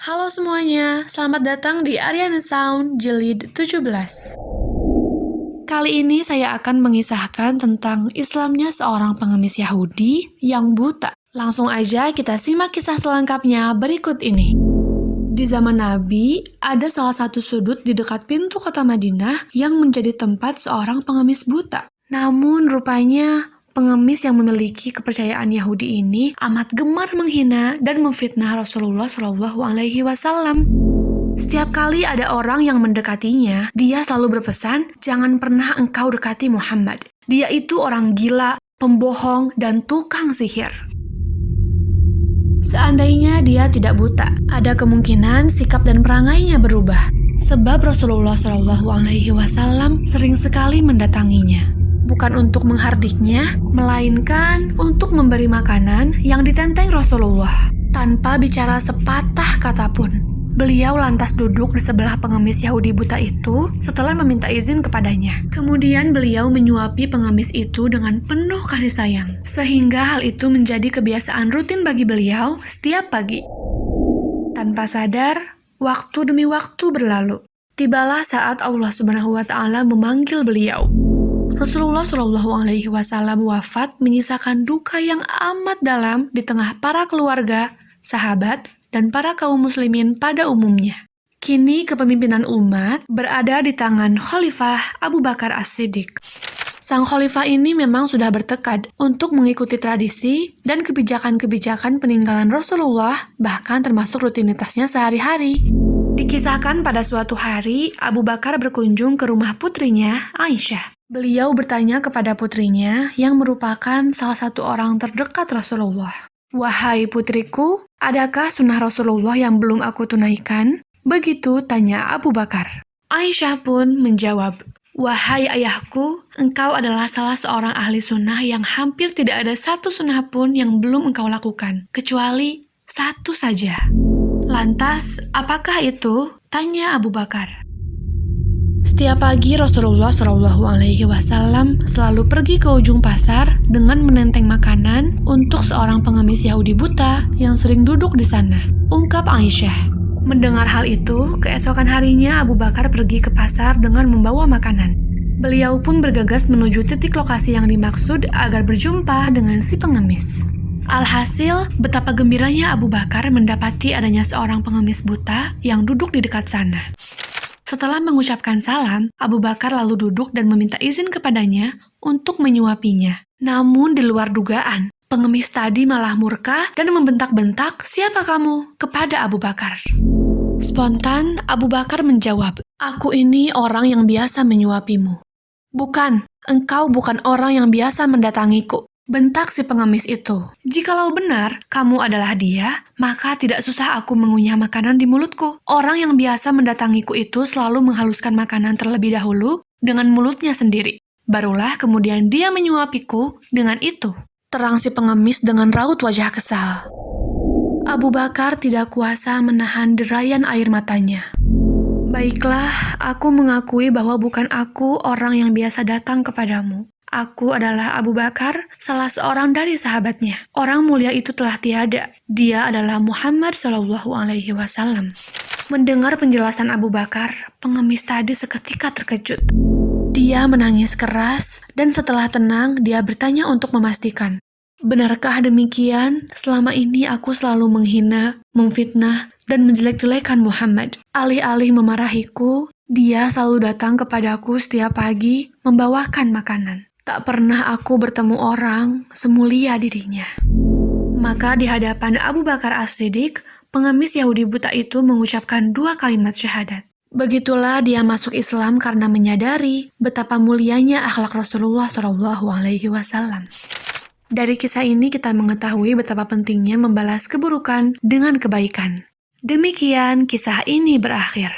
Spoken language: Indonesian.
Halo semuanya, selamat datang di Ariana Sound Jilid 17. Kali ini saya akan mengisahkan tentang Islamnya seorang pengemis Yahudi yang buta. Langsung aja kita simak kisah selengkapnya berikut ini. Di zaman Nabi, ada salah satu sudut di dekat pintu kota Madinah yang menjadi tempat seorang pengemis buta. Namun rupanya pengemis yang memiliki kepercayaan Yahudi ini amat gemar menghina dan memfitnah Rasulullah SAW. Setiap kali ada orang yang mendekatinya, dia selalu berpesan, "Jangan pernah engkau dekati Muhammad. Dia itu orang gila, pembohong, dan tukang sihir." Seandainya dia tidak buta, ada kemungkinan sikap dan perangainya berubah. Sebab Rasulullah SAW sering sekali mendatanginya. Bukan untuk menghardiknya, melainkan untuk memberi makanan yang ditenteng Rasulullah. Tanpa bicara sepatah kata pun, beliau lantas duduk di sebelah pengemis Yahudi buta itu setelah meminta izin kepadanya. Kemudian beliau menyuapi pengemis itu dengan penuh kasih sayang, sehingga hal itu menjadi kebiasaan rutin bagi beliau setiap pagi. Tanpa sadar, waktu demi waktu berlalu. Tibalah saat Allah SWT memanggil beliau. Rasulullah SAW wafat menyisakan duka yang amat dalam di tengah para keluarga, sahabat, dan para kaum muslimin pada umumnya. Kini kepemimpinan umat berada di tangan Khalifah Abu Bakar As-Siddiq. Sang khalifah ini memang sudah bertekad untuk mengikuti tradisi dan kebijakan-kebijakan peninggalan Rasulullah, bahkan termasuk rutinitasnya sehari-hari. Dikisahkan pada suatu hari, Abu Bakar berkunjung ke rumah putrinya, Aisyah. Beliau bertanya kepada putrinya yang merupakan salah satu orang terdekat Rasulullah. "Wahai putriku, adakah sunnah Rasulullah yang belum aku tunaikan?" Begitu tanya Abu Bakar. Aisyah pun menjawab, "Wahai ayahku, engkau adalah salah seorang ahli sunnah yang hampir tidak ada satu sunnah pun yang belum engkau lakukan, kecuali satu saja." "Lantas, apakah itu?" tanya Abu Bakar. Setiap pagi Rasulullah SAW selalu pergi ke ujung pasar dengan menenteng makanan untuk seorang pengemis Yahudi buta yang sering duduk di sana, ungkap Aisyah. Mendengar hal itu, keesokan harinya Abu Bakar pergi ke pasar dengan membawa makanan. Beliau pun bergegas menuju titik lokasi yang dimaksud agar berjumpa dengan si pengemis. Alhasil, betapa gembiranya Abu Bakar mendapati adanya seorang pengemis buta yang duduk di dekat sana. Setelah mengucapkan salam, Abu Bakar lalu duduk dan meminta izin kepadanya untuk menyuapinya. Namun di luar dugaan, pengemis tadi malah murka dan membentak-bentak, "Siapa kamu?" kepada Abu Bakar. Spontan, Abu Bakar menjawab, "Aku ini orang yang biasa menyuapimu." "Bukan, engkau bukan orang yang biasa mendatangiku," bentak si pengemis itu. "Jikalau benar kamu adalah dia, maka tidak susah aku mengunyah makanan di mulutku. Orang yang biasa mendatangiku itu selalu menghaluskan makanan terlebih dahulu dengan mulutnya sendiri. Barulah kemudian dia menyuapiku dengan itu," terang si pengemis dengan raut wajah kesal. Abu Bakar tidak kuasa menahan derayan air matanya. "Baiklah, aku mengakui bahwa bukan aku orang yang biasa datang kepadamu. Aku adalah Abu Bakar, salah seorang dari sahabatnya. Orang mulia itu telah tiada. Dia adalah Muhammad SAW." Mendengar penjelasan Abu Bakar, pengemis tadi seketika terkejut. Dia menangis keras, dan setelah tenang, dia bertanya untuk memastikan, "Benarkah demikian? Selama ini aku selalu menghina, memfitnah, dan menjelek-jelekan Muhammad. Alih-alih memarahiku, dia selalu datang kepadaku setiap pagi membawakan makanan. Tak pernah aku bertemu orang semulia dirinya." Maka di hadapan Abu Bakar As-Siddiq, pengemis Yahudi buta itu mengucapkan 2 kalimat syahadat. Begitulah dia masuk Islam karena menyadari betapa mulianya akhlak Rasulullah SAW. Dari kisah ini kita mengetahui betapa pentingnya membalas keburukan dengan kebaikan. Demikian kisah ini berakhir.